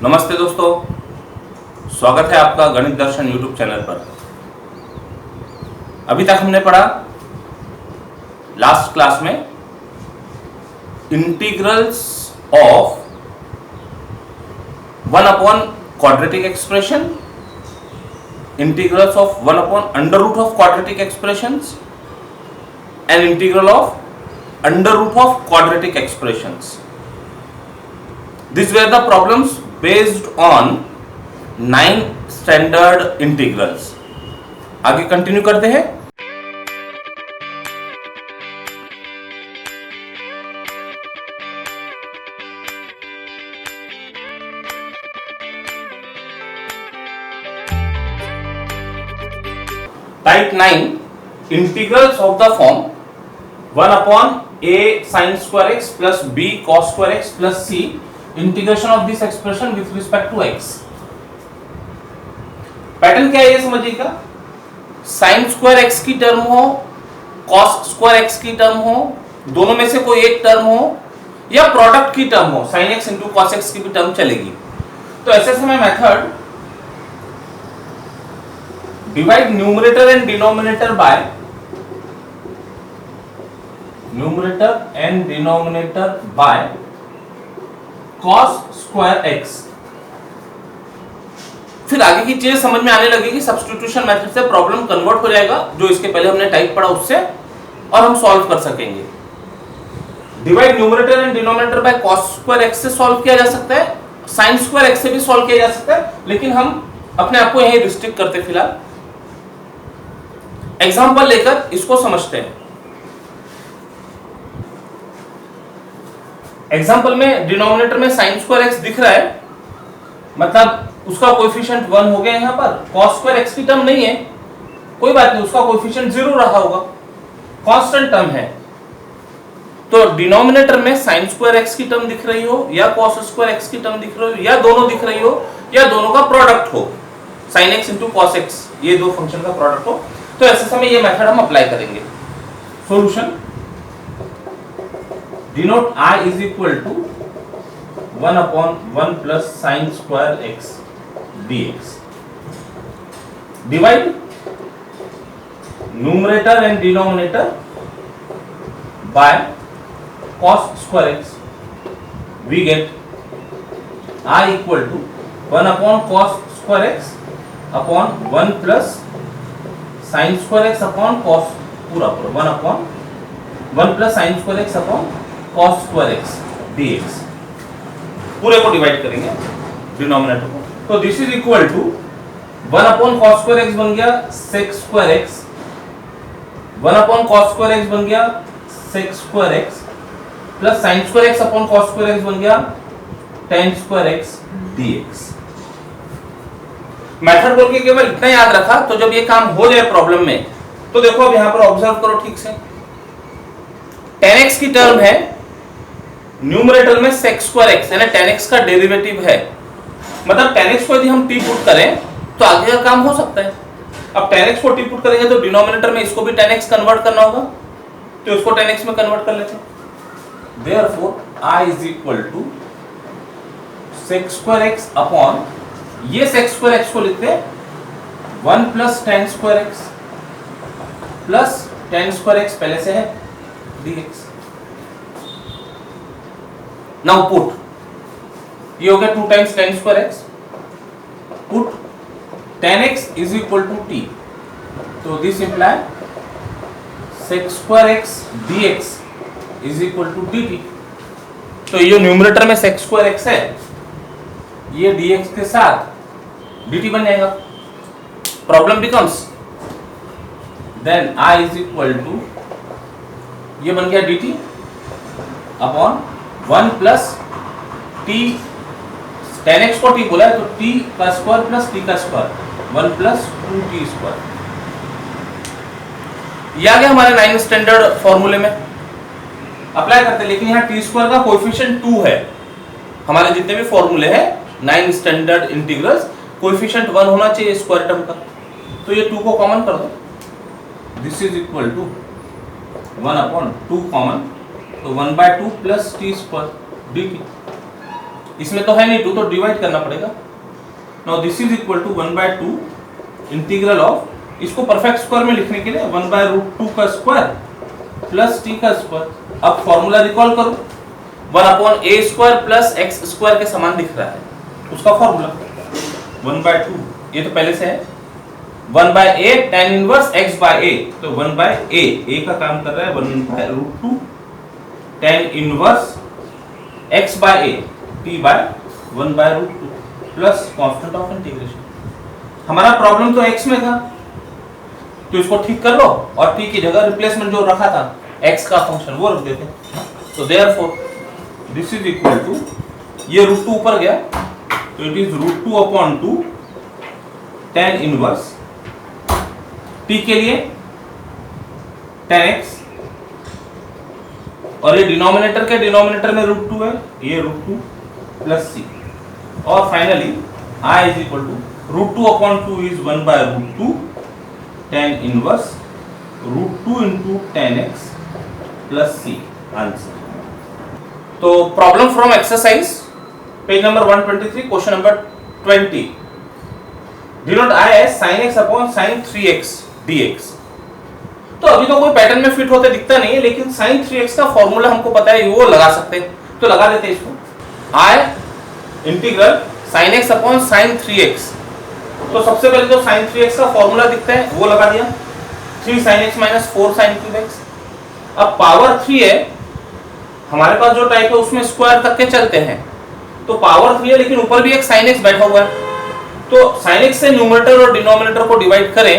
नमस्ते दोस्तों, स्वागत है आपका गणित दर्शन यूट्यूब चैनल पर। अभी तक हमने पढ़ा लास्ट क्लास में integrals of one upon quadratic expression, integrals of one upon under root of quadratic expressions and integral of under root of quadratic expressions. These were the problems based on 9 standard integrals। आगे continue करते हैं। Type 9 integrals of the form 1 upon a sin square x plus b cos square x plus c integration of this expression with respect to x। Pattern क्या है ये समझिएगा। Sine square x की term हो, cos square x की term हो, दोनों में से कोई एक टर्म हो या प्रोडक्ट की टर्म हो, sine x into cos x की भी टर्म चलेगी। तो ऐसे समय method divide numerator and denominator by cos square x। फिर आगे की चीज समझ में आने लगेगी। सब्स्टिट्यूशन मेथड से प्रॉब्लम कन्वर्ट हो जाएगा, जो इसके पहले हमने टाइप पढ़ा उससे, और हम सॉल्व कर सकेंगे। Divide numerator and denominator by cos square x से सॉल्व किया जा सकता है, sin स्क्वायर x से भी सॉल्व किया जा सकता है, लेकिन हम अपने आप को यहीं रिस्ट्रिक्ट करते फिलहाल। एग्जांपल लेकर इसको समझते हैं। एग्जाम्पल में डिनोमिनेटर में साइन स्क्वायर एक्स दिख रहा है, मतलब उसका कोएफिशिएंट 1 हो गया। यहां पर cos स्क्वायर एक्स की टर्म नहीं है, कोई बात नहीं, उसका कोएफिशिएंट 0 रहा होगा, कांस्टेंट टर्म है। तो डिनोमिनेटर में साइन स्क्वायर एक्स की टर्म दिख रही हो या cos स्क्वायर एक्स की टर्म दिख रही हो या दोनों दिख रही हो या दोनों का प्रोडक्ट हो, sin x into cos x, ये दो फंक्शन का प्रोडक्ट हो, तो ऐसे समय ये मेथड हम अप्लाई करेंगे। Solution denote I is equal to 1 upon 1 plus sin square x dx। Divide numerator and denominator by cos square x। We get I equal to 1 upon cos square x upon 1 plus sin square x upon cos, पूरा 1 upon 1 plus sin square x upon cos square x dx। पूरे को divide करेंगे denominator को, तो this is equal to 1 upon cos square x बन गया sec square x, 1 upon cos square x बन गया sec स्क्वायर x प्लस sin square x upon cos square x बन गया tan square x dx। Method बोल के केवल इतना याद रखा, तो जब ये काम हो जाए प्रॉब्लम में, तो देखो अब यहां पर ऑब्जर्व करो ठीक से। tan x की टर्म है, न्यूमरेटर में sec स्क्वायर x यानी tan x का डेरिवेटिव है, मतलब tan x को यदि हम t पुट करें तो आगे का काम हो सकता है। अब tan x को t पुट करेंगे तो डिनोमिनेटर में इसको भी tan x कन्वर्ट करना होगा, तो इसको tan x में कन्वर्ट कर लेते हैं। Therefore I is equal to sec square x upon, ये sec स्क्वायर x को लिखते हैं 1 plus tan square x plus tan square x पहले से है dx। नाउ पुट, ये हो गया 2 times tan square x, put tan x is equal to t, तो this imply sec square x dx is equal to dt। तो ये numerator में sec स्क्वायर x है, ये dx के साथ dt बन जाएगा। Problem becomes then I is equal to, ये बन गया dt upon 1 plus t, tan x को t बोला है तो t का स्क्वायर प्लस t का स्क्वायर 1 प्लस 2t स्क्वायर। ये आ गया हमारे 9 स्टैंडर्ड फॉर्मूले में, अप्लाई करते हैं। लेकिन यहाँ t स्क्वायर का कोएफिशिएंट 2 है, हमारे जितने भी फॉर्मूले हैं 9 स्टैंडर्ड इंटीग्रल्स, कोएफिशिएंट 1 होना चाहिए स्क्वायर टर्म का, तो ये 2 को कॉमन कर दो, this is equal to 1 upon 2 common, तो 1/2 प्लस टी स्क्वायर dt। इसमें तो है नहीं 2, तो डिवाइड करना पड़ेगा। Now this is equal to 1/2 integral of, इसको परफेक्ट स्क्वायर में लिखने के लिए 1/√2 का स्क्वायर प्लस t का स्क्वायर। अब फॉर्मूला रिकॉल करो, 1/a² प्लस x² के समान दिख रहा है, उसका फॉर्मूला 1/2, ये तो पहले से है, 1/a tan इनवर्स x/a, तो 1/a, a का काम कर रहा है 1/√2 tan inverse x/a t/1/√2 plus constant of integration. हमारा प्रॉब्लम तो x में था, तो इसको ठीक कर लो और t की जगह रिप्लेसमेंट जो रखा था x का फंक्शन वो रख देते हैं। तो therefore this is equal to, ये √2 ऊपर गया तो it is √2/2 tan inverse t के लिए tan x, और ये डिनोमिनेटर के डिनोमिनेटर में √2 है, ये √2 प्लस c, और finally I is equal to √2/2 is 1/√2 tan inverse √2 into tan x plus c, answer. तो problem from exercise page number 123, question number 20, denote I as sin x upon sin 3x dx। तो अभी तो कोई pattern में fit होते दिखता नहीं है, लेकिन sin 3x का फॉर्मूला हमको पता है, वो लगा सकते हैं, तो लगा देते हैं इसको। I integral sin x upon sin 3x, तो सबसे पहले तो sin 3x का फॉर्मूला दिखता है, वो लगा दिया, 3 sin x minus 4 sin 3x। अब पावर 3 है, हमारे पास जो टाइप है उसमें स्क्वायर तक के चलते हैं, तो पावर 3 है लेकिन ऊपर भी एक sin x बैठा हुआ है, तो sin x से न्यूमरेटर और डिनोमिनेटर को डिवाइड करें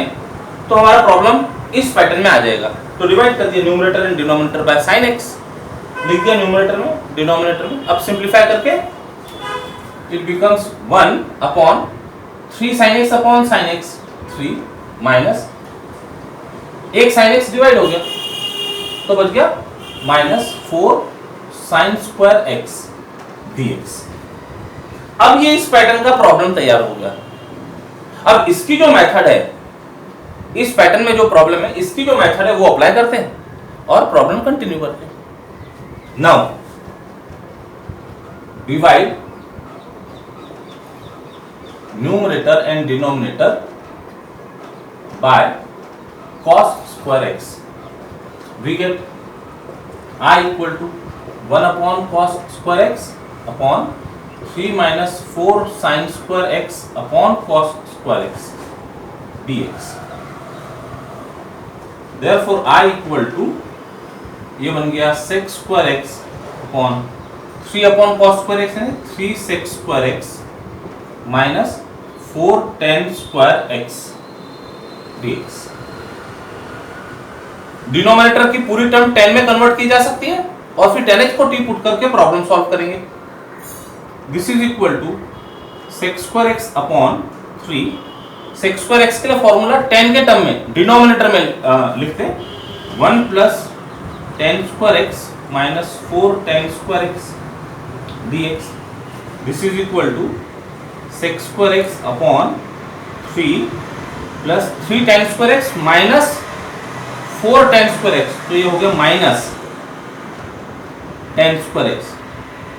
तो हमारा प्रॉब्लम इस पैटर्न में आ जाएगा। तो डिवाइड कर दिया numerator and denominator bye sin x, लिख दिया न्यूमरेटर में डिनोमिनेटर में। अब सिंप्लीफाई करके it becomes 1/3 sin x upon sin x 3 minus एक sin x डिवाइड हो गया तो बच गया -4 sin स्क्वायर x dx। अब ये इस पैटर्न का प्रॉब्लम तैयार हो गया। अब इसकी जो मेथड है, इस पैटर्न में जो प्रॉब्लम है, इसकी जो मेथड है वो अप्लाई करते हैं और प्रॉब्लम कंटिन्यू करते हैं। Now divide numerator and denominator by cos square x, we get I equal to 1/cos square x upon 3 minus 4 sin square x upon cos square x dx। Therefore I equal to, ये बन गया sec square x upon 3/cos square x है 3 sec square x minus 4 tan square x dx। Denominator की पूरी term 10 में convert की जा सकती है और फिर 10x को t पुट करके प्रॉब्लम सॉल्व करेंगे। This is equal to sec square x upon 3, sec square x के लिए फॉर्मूला 10 के टर्म में डिनोमिनेटर में लिखते हैं 1 plus tan square x minus 4 tan square x dx। This is equal to sec square x upon 3 plus 3 tan square x minus 4 tan square x, तो ये हो गया minus tan square x,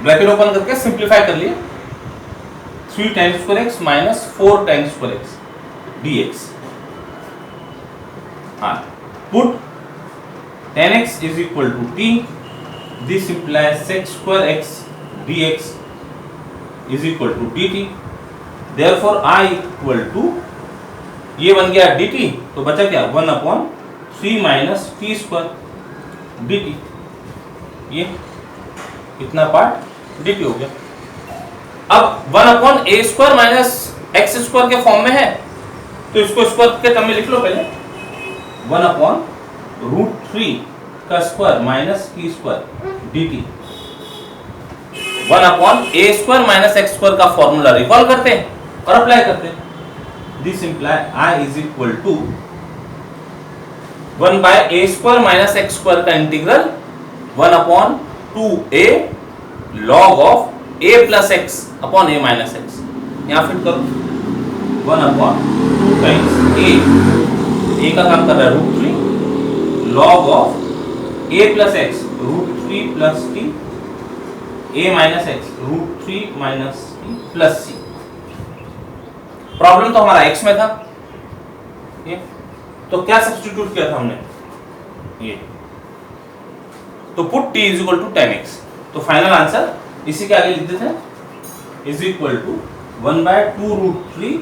bracket open करके simplify कर लिए, 3 tan square x minus 4 tan square x dx। हाँ, put tan x is equal to t, this implies sec square x dx is equal to dt। therefore I equal to, ये बन गया dt, तो बचा क्या 1/3 minus t square dt, ये इतना part dt हो गया। अब 1/a² माइनस x² के फॉर्म में है, तो इसको स्क्वायर के टर्म में लिख लो पहले, 1/√3 का square minus t square dt। 1/a² minus x² का फॉर्मूला रिकॉल करते हैं और अप्लाई करते हैं। This imply I is equal to 1/a² minus x² का integral 1/2a log of a plus x upon a minus x। यहाँ fit करो 1/2 times a का काम कर रहा है √3 log of a plus x √3 plus t a minus x 3 minus t plus c. Problem तो हमारा x में था, ये तो क्या सब्स्टिट्यूट किया था हमने, ये तो put t is equal to 10x। तो फाइनल आंसर इसी के आगे लिख देते हैं, is equal to 1/2√3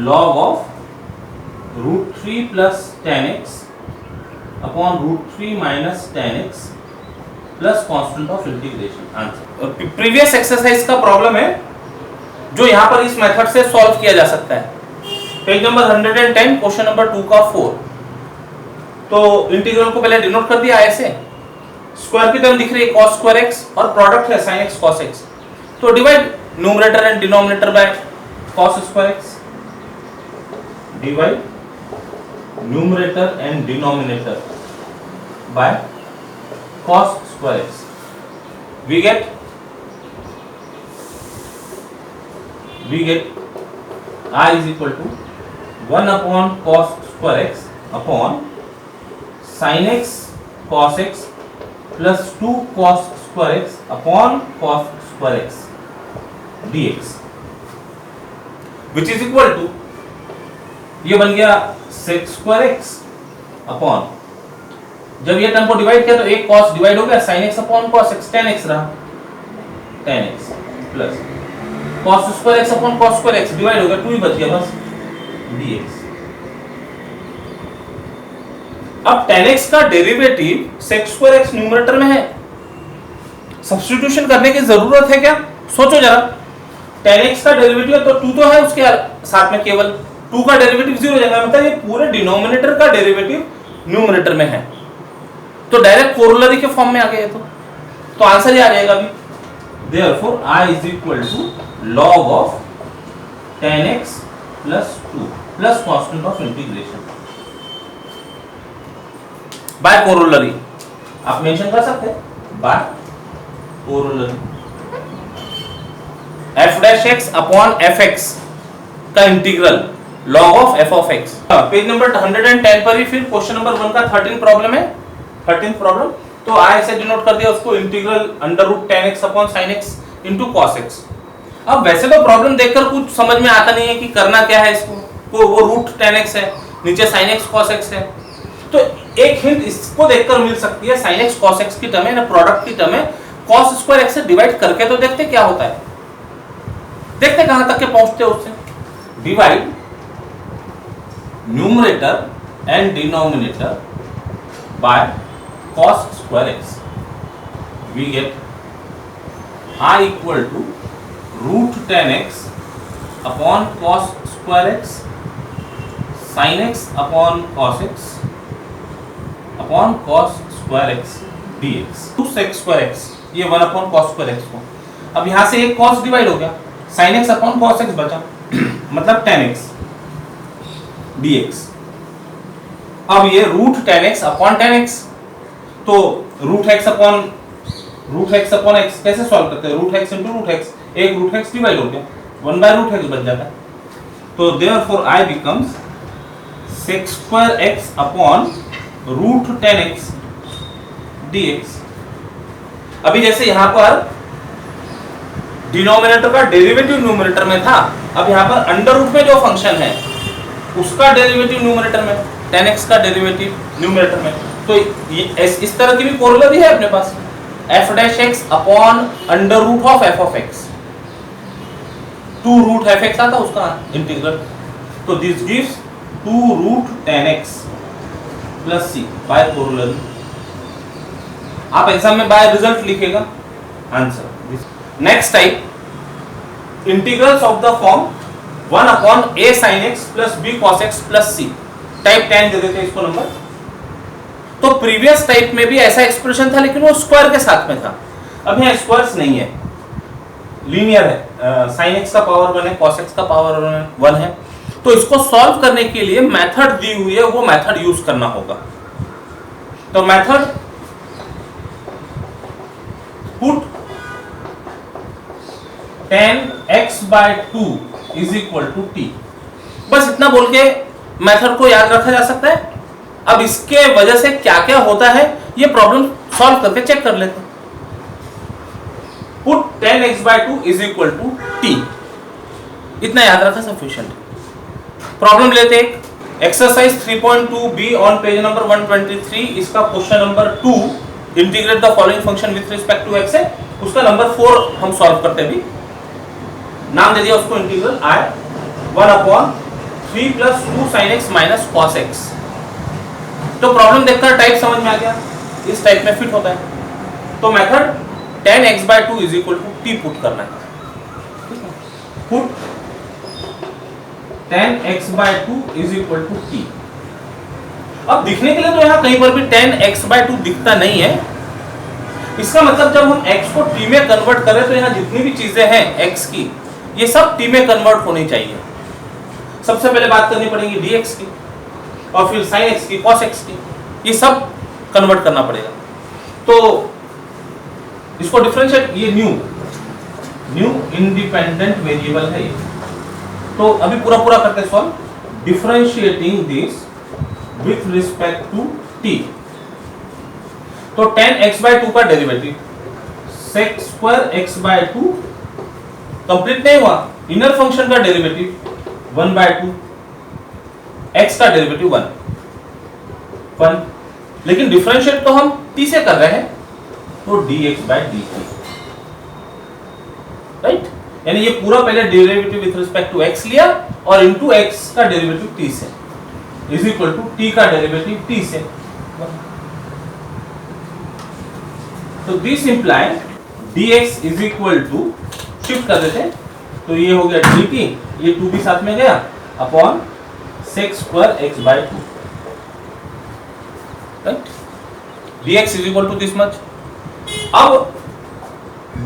log of √3 plus 10x upon √3 minus 10x plus constant of integration. Answer previous exercise का प्रॉब्लम है जो यहां पर इस मेथड से सॉल्व किया जा सकता है। पेज नंबर 110 क्वेश्चन नंबर 2 का 4। तो इंटीग्रल को पहले डिनोट कर दिया ऐसे, स्क्वायर की टर्म दिख रही है cos स्क्वायर x और प्रोडक्ट है sin x cos x। तो divide numerator and denominator by cos square x, divide numerator and denominator by cos square x, we get I is equal to 1 upon cos square x upon sin x cos x plus 2 cos square x upon cos square x dx, which is equal to, ये बन गया sec square x upon, जब ये term को divide किया तो एक cos divide हो गया, sin x upon cos x, tan x रहा, tan x plus cos square x upon cos square x divide हो गया, 2 ही बच गया बस, dx। अब tan x का derivative sec square x numerator में है, सब्स्टिट्यूशन करने की जरूरत है क्या? सोचो जरा, tan x का डेरिवेटिव है तो 2 तो है उसके साथ में, केवल 2 का डेरिवेटिव 0 हो जाएगा, मतलब ये पूरे डिनोमिनेटर का डेरिवेटिव न्यूमरेटर में है, तो डायरेक्ट कोरोलरी के फॉर्म में आ गया। तो आंसर ये आ जाएगा अभी, therefore I is equal to log of tan x plus 2 plus constant of integration by corollary। आप मेंशन कर सकते हैं by corollary, f dash x upon fx का integral log of f of x। Page number 110 पर ही फिर question number 1 का 13 problem है, 13 problem. तो I ऐसे डिनोट कर दिया उसको, integral under root tan x upon sin x into cos x। अब वैसे तो प्रॉब्लम देखकर कुछ समझ में आता नहीं है कि करना क्या है इसको, वो रूट tan x है, नीचे sin x cos x है, तो एक हिंट इसको देखकर मिल सकती है, sin x cos x की टर्म है ना, प्रोडक्ट की टर्म है, cos स्क्वायर x से डिवाइड करके तो देखते क्या होता है, देखते कहां तक के पहुंचते उससे। Divide numerator and denominator by cos square x, we get I equal to root tan x upon cos square x sin x upon cos x upon cos square x dx to sec square x, ये 1 upon cos square x को, अब यहाँ से एक cos divide हो गया, sin x upon cos x बचा मतलब tan x dx। अब ये root tan x upon tan x, तो रूट x अपॉन x कैसे सॉल्व करते हैं, root x into root x, एक रूट x डिवाइड हो गया, 1/√x बच जाता है, तो therefore I becomes sec square x upon root tan x dx। अभी जैसे यहां पर डिनोमिनेटर का डेरिवेटिव न्यूमरेटर में था, अब यहां पर अंडर रूट में जो फंक्शन है उसका डेरिवेटिव न्यूमरेटर में, tan x का डेरिवेटिव न्यूमरेटर में, तो ये इस तरह की भी कोरोलरी है अपने पास, f dash x upon under root of f of x, 2 root f x आता उसका इंटीग्रल, तो this gives 2 root tan x plus c by corollary. आप एग्जाम में बाय रिजल्ट लिखेगा answer. Next type, integrals of the form 1 upon a sin x plus b cos x plus c, type 10 दे देते हैं इसको नंबर। तो previous type में भी ऐसा एक्सप्रेशन था लेकिन वो स्क्वायर के साथ में था, अब यहाँ स्क्वायर्स नहीं है, लीनियर है, sin x का पावर 1 है, cos x का पावर 1 है, तो इसको सॉल्व करने के लिए मेथड दी हुई है, वो मेथड यूज करना होगा। तो method put tan x/2 is equal to t, बस इतना बोल के मेथड को याद रखा जा सकता है। अब इसके वजह से क्या क्या होता है ये प्रॉब्लम सॉल्व करके चेक कर लेते हैं। Put tan x by 2 is equal to t। इतना याद रखा सफिशिएंट। प्रॉब्लम लेते हैं exercise 3.2 B on page number 123। इसका question number 2 integrate the following function with respect to x है। उसका नंबर 4 हम सॉल्व करते हैं। अभी नाम दे दिया उसको integral i 1/3 + 2 sin x - cos x। तो प्रॉब्लम देखकर टाइप समझ में आ गया, इस टाइप में फिट होता है। तो method tan x by 2 is equal to t put करना है। Put tan x by 2 is equal to t। अब दिखने के लिए तो यहां कहीं पर भी tan x by 2 दिखता नहीं है। इसका मतलब जब हम x को t में कन्वर्ट करें तो यहां जितनी भी चीजें हैं x की, ये सब t में कन्वर्ट होनी चाहिए। सबसे पहले बात करनी पड़ेगी dx की, और फिर sin x की, cos x की, ये सब कन्वर्ट करना पड़ेगा। तो इसको डिफरेंशिएट, ये न्यू इंडिपेंडेंट वेरिएबल है ये। तो अभी पूरा करके solve. Differentiating this with respect to t। तो tan x by 2 का derivative sec square x by 2 complete नहीं हुआ। इनर फंक्शन का डेरिवेटिव 1/2, x का डेरिवेटिव 1, लेकिन डिफरेंशिएट तो हम t से कर रहे हैं, तो dx by dt, राइट। यानी ये पूरा पहले derivative with respect to x लिया और इनटू x का डेरिवेटिव t से, इज इक्वल टू t का डेरिवेटिव t से। तो this imply dx is equal to, shift कर देते, तो ये हो गया dt, ये 2 भी साथ में गया, upon sec square x by 2, right. dx is equal to this much. अब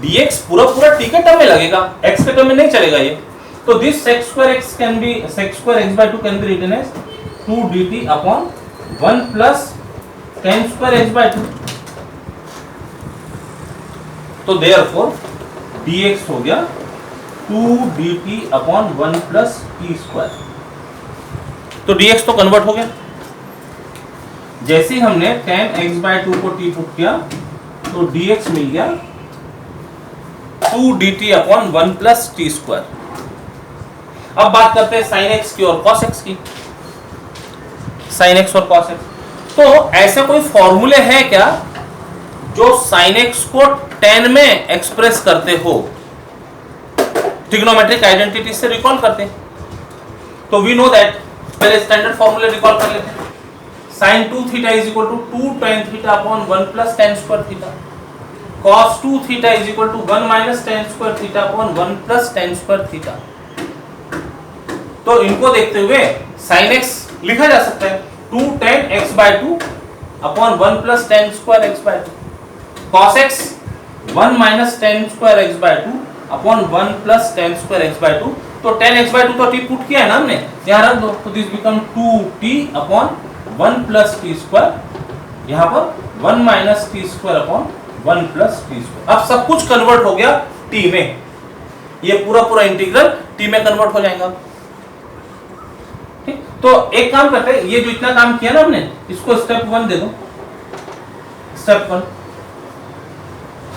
dx पूरा t के टर्म में लगेगा, x के टर्म में नहीं चलेगा ये। तो this sec square x can be, sec square x by 2 can be written as 2 dt upon 1 plus tan square x by 2। तो देयरफॉर dx हो गया 2 dt upon 1 plus t square. तो dx तो कन्वर्ट हो गया। जैसे ही हमने tan x by 2 को t पुट किया तो dx मिल गया 2 dt upon 1 plus t square. अब बात करते हैं sin x की और cos x की। sin x और cos x, तो ऐसे कोई फॉर्मूले हैं क्या जो sin x को tan में एक्सप्रेस करते हो? ट्रिग्नोमेट्रिक आइडेंटिटी से रिकॉल करते हैं। तो वी नो दैट, पहले स्टैंडर्ड फॉर्मूले रिकॉल कर लेते हैं। sin 2 theta is equal to 2 tan theta upon 1 plus tan square theta. cos 2 theta is equal to 1 minus tan square theta upon 1 plus tan square theta. तो इनको देखते हुए sin x लिखा जा सकता है 2 tan x by 2 upon 1 plus tan square x by 2। cos x 1 minus tan square x by 2 upon 1 plus tan square x by 2। तो tan x by 2 तो t पुट किया है ना हमने, यहाँ रख दो, तो this become 2t upon 1 plus t square, यहाँ पर 1 minus t square upon 1 plus t square. अब सब कुछ कन्वर्ट हो गया t में, ये पूरा इंटीग्रल t में कन्वर्ट हो जाएगा। ठीक, तो एक काम करते हैं, ये जो इतना काम किया ना हमने, इसको स्टेप 1 दे दो। स्टेप 1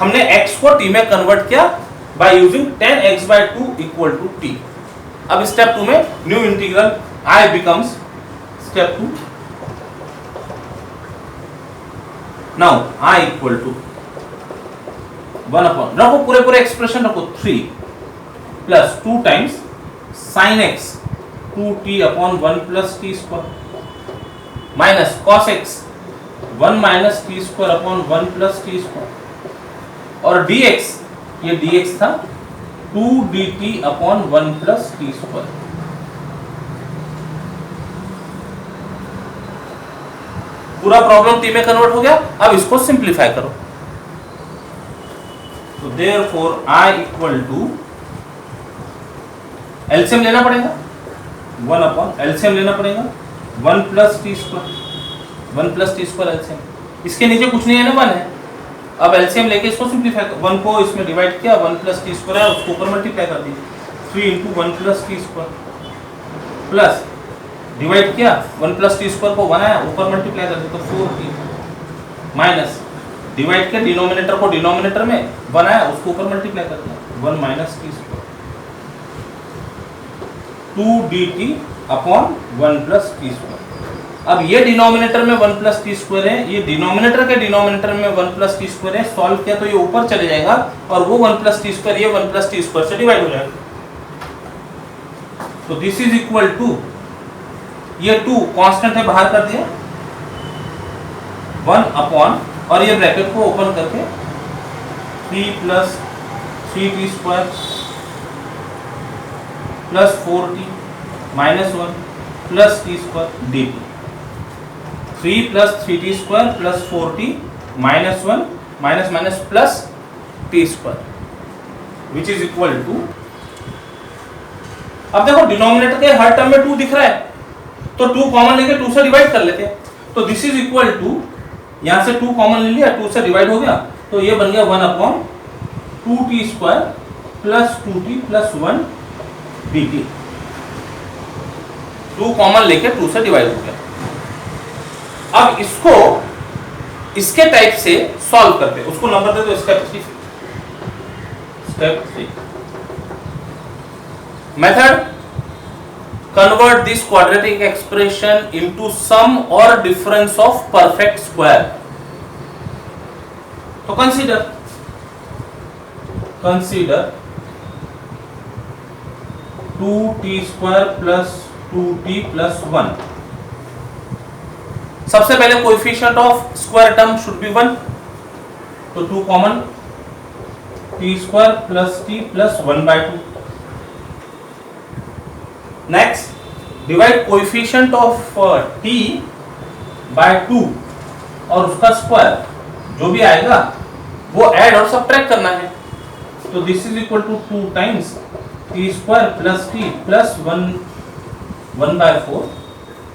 हमने x को t में कन्वर्ट किया by using tan x by 2 equal to t। अब स्टेप 2 में new integral I becomes step 2। Now I equal to 1 upon, रखो पूरे एक्सप्रेशन रखो, 3 plus 2 times sin x 2t upon 1 plus t square minus cos x 1 minus t square upon 1 plus t square, और dx, ये dx था 2 dt upon 1 plus t square. पूरा problem t में convert हो गया। अब इसको सिंप्लीफाई करो। तो therefore I equal to, LCM लेना पड़ेगा 1 अपॉन, एलसीएम लेना पड़ेगा 1 plus t square, 1 plus t square LCM. इसके नीचे कुछ नहीं है ना, 1 है। अब एलसीएम लेके इसको सिंप्लीफाई कर, 1 को इसमें डिवाइड किया, 1 प्लस टी स्क्वायर है, उसको ऊपर मल्टीप्लाई कर दी, 3 into 1 plus t square, plus divide किया, 1 प्लस टी स्क्वायर को 1 आया, ऊपर मल्टीप्लाई कर दिया तो 4t, माइनस डिवाइड के डिनोमिनेटर को डिनोमिनेटर में, 1 आया उसको ऊपर मल्टीप्लाई कर दिया, 1 minus t square 2 dt upon 1 plus t square. अब ये डिनोमिनेटर में 1 प्लस टी स्क्वायर है, ये डिनोमिनेटर के डिनोमिनेटर में 1 प्लस टी स्क्वायर है, सॉल्व किया तो ये ऊपर चले जाएगा और वो 1 प्लस टी स्क्वायर ये 1 प्लस टी स्क्वायर से डिवाइड हो जाएगा। तो दिस इज इक्वल टू, ये 2 कांस्टेंट है बाहर कर दिया, 1 अपॉन और ये ब्रैकेट को ओपन करके 3 plus 3t square plus 4t minus 1 plus t square dt, 3 plus 3t square plus 4t minus 1 minus minus plus t square which is equal to, अब देखो डिनोमिनेटर के हर टर्म में 2 दिख रहा है तो 2 कॉमन लेके 2 से डिवाइड कर लेते हैं। तो दिस इज इक्वल टू, यहां से 2 कॉमन ले लिया, 2 से डिवाइड हो गया तो ये बन गया 1 upon 2t square plus 2t plus 1 dt, 2 common लेके 2 से डिवाइड हो गया। अब इसको इसके टाइप से सॉल्व करते हैं, उसको नंबर दे दो step 3। Step 3 method, convert this quadratic expression into sum or difference of perfect square। तो consider 2t square plus 2t plus 1। सबसे पहले coefficient of square term should be 1, तो 2 common, t square plus t plus 1/2। Next divide coefficient of t by 2 और उसका square जो भी आएगा वो ऐड और सबट्रैक्ट करना है। तो this is equal to 2 times t square plus t plus 1/4,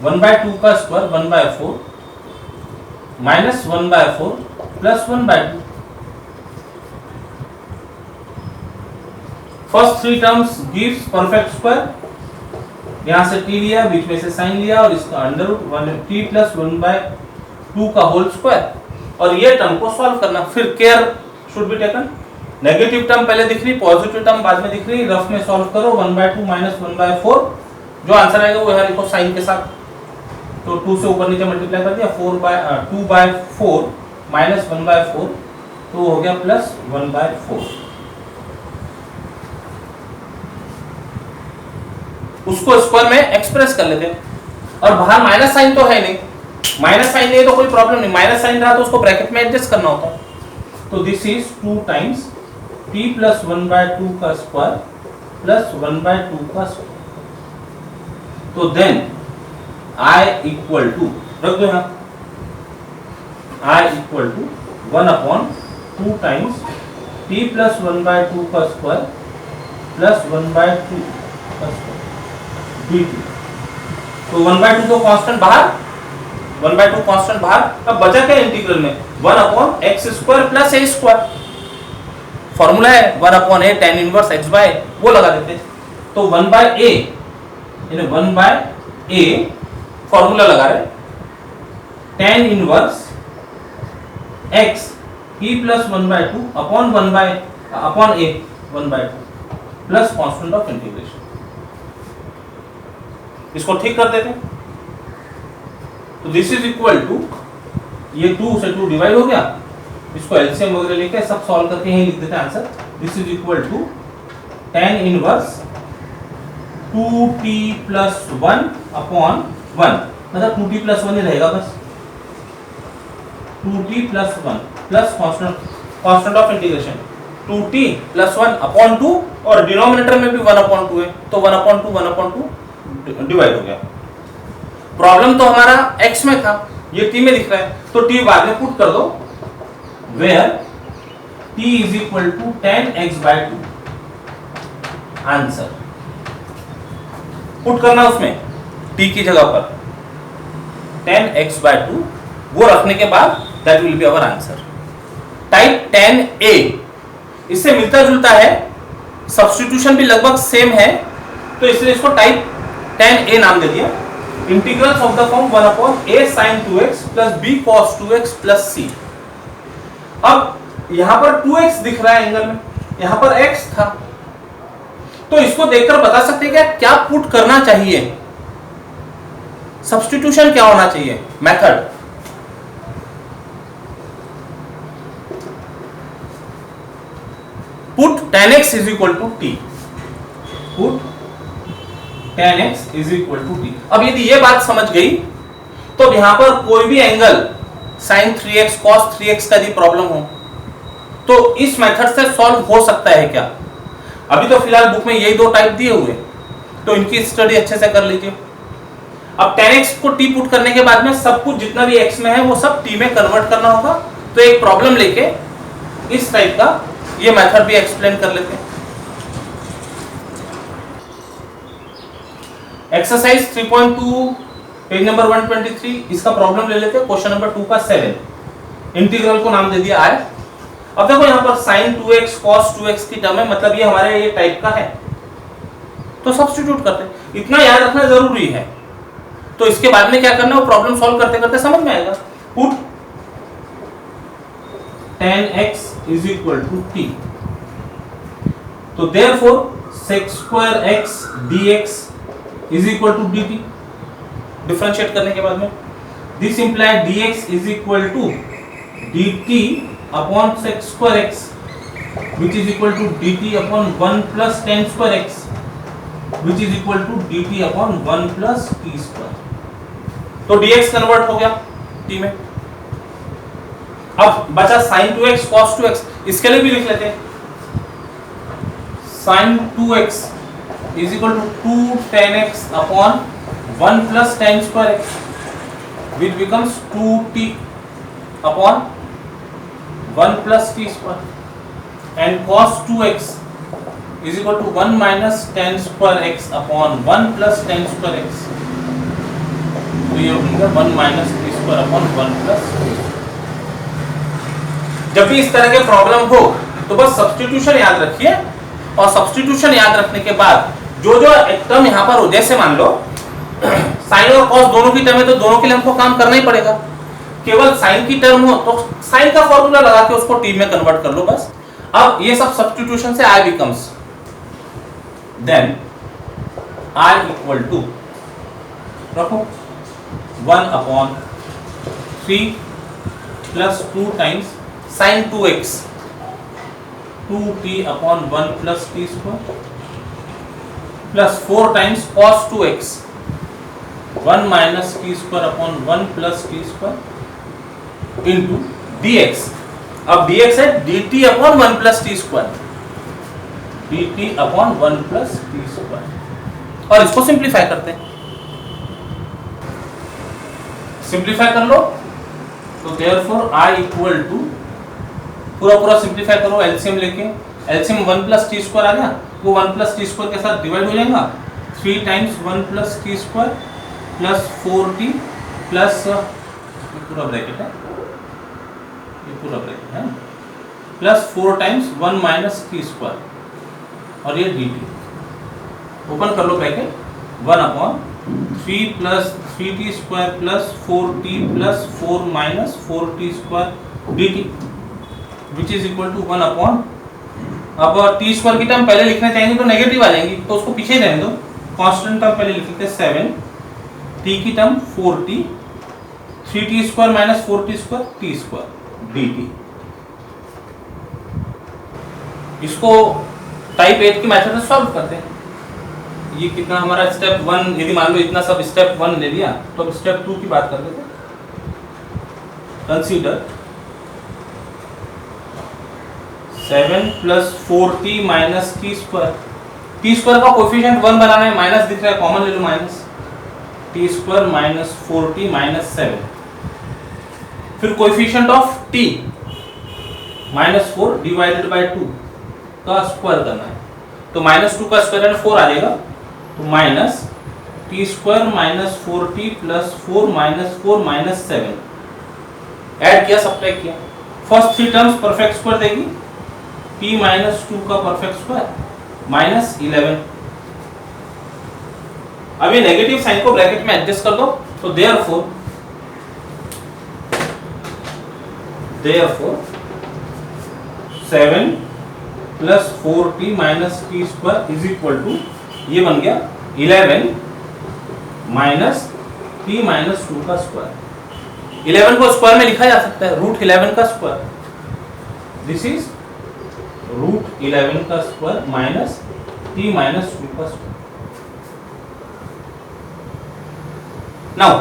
1/2 का square 1/4 minus 1/4 plus 1/2। First 3 terms gives perfect square, यहां से t लिया, बीच में से साइन लिया और इसका अंडर रूट 1t प्लस 1/2 का होल स्क्वायर, और ये टर्म को सॉल्व करना। फिर care should be taken, negative term पहले दिख रही, पॉजिटिव टर्म बाद में दिख रही, रफ में सॉल्व करो, 1/2 माइनस 1/4, जो आंसर आएगा वो यहाँ लिखो साइन के साथ। तो 2 से ऊपर नीचे मल्टीप्लाई कर दिया, 2/4 माइनस 1/4 तो हो गया प्लस 1/4। उसको स्क्वायर में एक्सप्रेस कर लेते हैं, और बाहर माइनस साइन तो है नहीं, माइनस साइन नहीं है तो कोई प्रॉब्लम नहीं, माइनस साइन रहा तो उसको ब्रैकेट में एडजस्ट करना होता है। तो this is 2 times t plus 1/2 का स्क्वायर प्लस 1/2 का स्क्वायर। तो देन I इक्वल टू, रख दो यहाँ, I equal to 1 upon 2 times t plus 1/2 का स्क्वायर प्लस 1/2 का स्क्वायर dt। तो 1/2 तो कांस्टेंट बाहर, 1/2 कांस्टेंट बाहर। अब बचा क्या इंटीग्रल में, 1 upon x square plus a square, formula है 1 upon a tan inverse x by, वो लगा देते हैं। तो 1/a यानी 1/a फॉर्मूला लगा रहे, tan inverse x e plus 1/2 upon 1/a 1/2 plus constant of integration. इसको ठीक कर देते हैं। तो दिस इज इक्वल टू, ये 2 से 2 डिवाइड हो गया, इसको एलसीएम वगैरह लेके सब सॉल्व करके यही लिख देते हैं answer. This is equal to tan inverse 2t plus 1 upon 1, मतलब 2t प्लस 1 ही रहेगा बस, 2t plus 1 plus constant of integration 2t plus 1 upon 2, और डिनोमिनेटर में भी 1 अपॉन 2 है, तो 1/2 डिवाइड हो गया। प्रॉब्लम तो हमारा x में था, ये t में दिख रहा है, तो t बाद में पुट कर दो, where t is equal to tan x/2। Answer put करना उसमें t की जगह पर tan x/2, वो रखने के बाद that will be our answer. Type tan a, इससे मिलता जुलता है, सब्स्टिट्यूशन भी लगभग सेम है, तो इसलिए इसको टाइप tan a नाम दे दिया। Integrals of the form 1 upon a sin 2x plus b cos 2x plus c। अब यहां पर 2x दिख रहा है एंगल में, यहां पर x था, तो इसको देखकर बता सकते हैं क्या पुट करना चाहिए, सब्स्टिट्यूशन क्या होना चाहिए, method. Put tan x is equal to t, put tan x is equal to t. अब यदि ये बात समझ गई तो यहां पर कोई भी angle sin 3x cos 3x का यदि प्रॉब्लम हो तो इस मेथड से सॉल्व हो सकता है क्या। अभी तो फिलहाल बुक में यही दो टाइप दिए हुए, तो इनकी स्टडी अच्छे से कर लीजिए। अब tan x को t पुट करने के बाद में सब कुछ जितना भी x में है वो सब t में कन्वर्ट करना होगा। तो एक प्रॉब्लम लेके इस टाइप का ये मेथड भी एक्सप्लेन कर लेते हैं। एक्सरसाइज 3.2 पेज नंबर 123, इसका प्रॉब्लम ले लेते हैं। क्वेश्चन नंबर 2 का 7, इंटीग्रल को नाम दे दिया i। अब देखो यहाँ पर sin 2x cos 2x की टर्म है, मतलब ये हमारे ये टाइप का है, तो सब्स्टिट्यूट करते हैं। इतना याद रखना जरूरी है। तो इसके बाद में क्या करना है वो प्रॉब्लम सॉल्व करते करते समझ में आएगा। Put tan x is equal to t, तो therefore sec square x dx is equal to dt। Differentiate करने के बाद में this implies dx is equal to dt upon sec square x which is equal to dt upon 1 plus tan square x which is equal to dt upon 1 plus t square। तो dx convert हो गया t में। अब बचा sin 2x cos 2x, इसके लिए भी लिख लेते हैं। sin 2x is equal to 2 tan x upon 1 plus tan square x which becomes 2t upon 1 plus t square and cos 2x is equal to 1 minus tan square x upon 1 plus tan square x। तो ये हो गया 1 minus t square upon 1 plus t। जब भी इस तरह के problem हो तो बस सब्स्टिट्यूशन याद रखिए, और सब्स्टिट्यूशन याद रखने के बाद जो जो टर्म यहाँ पर हो, जैसे मान लो साइन और कॉस दोनों की टर्म है तो दोनों के लिए हमको काम करना ही पड़ेगा। केवल साइन की टर्म हो तो साइन का फॉर्मूला लगा के उसको टी में कन्वर्ट कर लो बस। अब ये सब सब्स्टिट्यूशन से I becomes then I equal to रखो 1 upon 3 plus 2 times sin 2x 2t upon 1 plus t square plus 4 times cos 2x 1 minus t square upon 1 plus t square into dx। अब dx है dt upon 1 plus t square, dt upon 1 plus t square, और इसको simplify करते हैं। Simplify कर लो तो therefore I equal to पूरा simplify करो एलसीएम लेके, एलसीएम 1 प्लस टी स्क्वायर आ गया, वो 1 प्लस टी स्क्वायर के साथ डिवाइड हो जाएगा। 3 times 1 plus t square plus 4t plus पूरा ब्रैकेट है, ये पूरा ब्रैकेट है, plus 4 times 1 minus t square और ये dt। ओपन कर लो bracket 1 upon 3 plus 3t square plus 4t plus 4 minus 4t square dt which is equal to 1 upon, अब टी स्क्वायर की टर्म पहले लिखना चाहेंगे तो नेगेटिव आ जाएंगी, तो उसको पीछे रहने दो। कांस्टेंट टर्म पहले लिख लेते हैं 7, टी की term 4t, 3t square minus 4t square t square dt। इसको टाइप 8 की मेथड से सॉल्व करते हैं। ये कितना हमारा स्टेप 1, यदि मान लो इतना सब स्टेप 1 ले लिया तो अब स्टेप 2 की बात कर लेते हैं। Consider 7 plus 4t minus t square, t square का कोएफिशिएंट 1 बनाना है, माइनस दिख रहा है कॉमन ले लो, minus t square minus 4t minus 7, फिर coefficient of t minus 4 divided by 2 का स्क्वायर करना है, तो माइनस 2 का स्क्वायर है 4 आ जाएगा, तो minus t square minus 4t plus 4 minus 7 add किया, सब्ट्रैक्ट किया। फर्स्ट 3 टर्म्स परफेक्ट स्क्वायर देगी, p माइनस 2 का परफेक्ट स्क्वायर माइनस 11। अभी नेगेटिव साइन को ब्रैकेट में एडजस्ट कर दो, तो therefore 7 plus 4t minus t square is equal to, ये बन गया 11 माइनस टी माइनस 2 का स्क्वायर। 11 को स्क्वायर में लिखा जा सकता है रूट 11 का स्क्वायर, दिस इज रूट 11 का स्क्वायर माइनस टी माइनस 2 का स्क्वायर। नाउ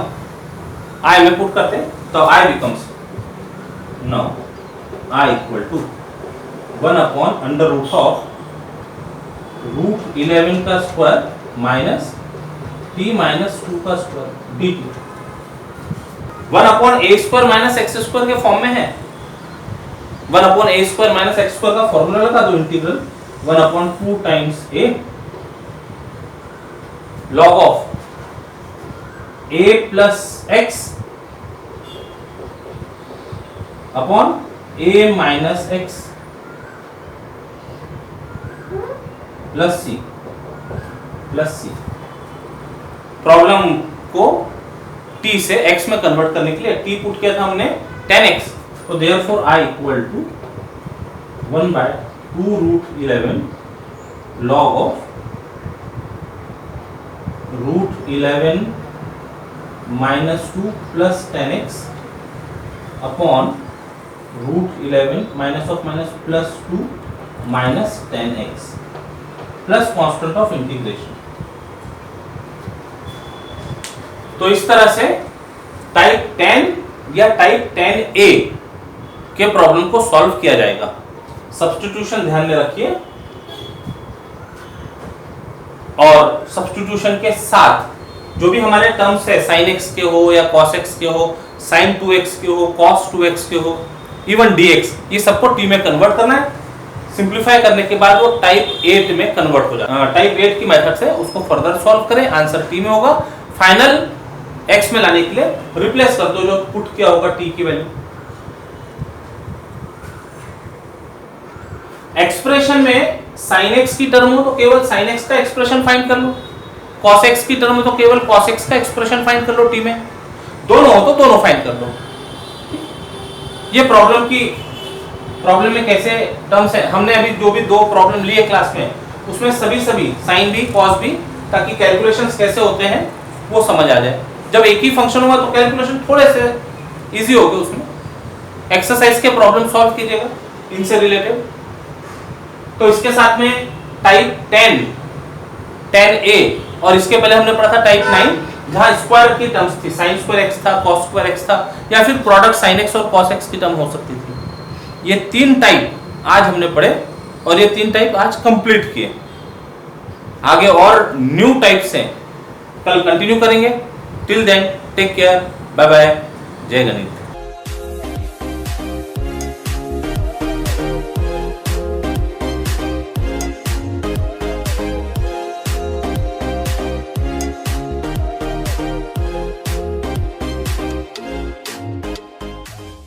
आई में पुट करते हैं तो I becomes, now I equal to 1 upon under root of root 11 का स्क्वायर माइनस टी माइनस 2 का square d t. 1 upon a square minus x square के form में है। 1 upon a square minus x square का formula लगा दो, integral 1 upon 2 times a log of a plus x upon a minus x plus c problem को t से x में convert करने के लिए t पुट किया था हमने 10x, तो therefore i equal to 1/2 root 11 log of root 11 minus 2 plus 10x upon root 11 minus of minus plus 2 minus 10x plus constant of integration. तो इस तरह से टाइप 10 या टाइप 10A के प्रॉब्लम को सॉल्व किया जाएगा। सब्स्टिट्यूशन ध्यान में रखिए, और सब्स्टिट्यूशन के साथ जो भी हमारे टर्म्स है sin x के हो या cos x के हो, sin 2x के हो, cos 2x के हो, इवन dx, ये सबको t में कन्वर्ट करना है। सिंप्लीफाई करने के बाद वो टाइप 8 में कन्वर्ट हो जाएगा। टाइप 8 की मेथड से उसको फर्दर सॉल्व करें, आंसर t में होगा। फाइनल x में लाने के लिए रिप्लेस कर दो जो पुट किया होगा t की वैल्यू। एक्सप्रेशन में sin x की टर्म हो तो केवल sin x का एक्सप्रेशन फाइंड कर लो, cos x की टर्म हो तो केवल cos x का एक्सप्रेशन फाइंड कर लो t में, दोनों हो तो दोनों फाइंड कर लो। ये प्रॉब्लम में कैसे टर्म्स है, हमने अभी जो भी दो प्रॉब्लम लिए क्लास में उसमें सभी साइन भी कॉस भी, ताकि कैलकुलेशंस कैसे होते हैं वो समझ आ जाए। जब एक ही फंक्शन होगा तो कैलकुलेशन थोड़े से इजी होगा। उसमें एक्सरसाइज के प्रॉब्लम सॉल्व कीजिएगा इनसे रिलेटेड। तो इसके साथ में टाइप 10A और इसके पहले हमने पढ़ा था टाइप 9 जहां स्क्वायर की टर्म्स थी, sin स्क्वायर x था, cos स्क्वायर x था, या फिर प्रोडक्ट sin x और cos x की टर्म हो सकती थी। ये 3 टाइप आज हमने पढ़े और ये 3 टाइप आज कंप्लीट किए। आगे और न्यू टाइप्स हैं, कल कंटिन्यू करेंगे। Till then take care, bye bye, जय गणित।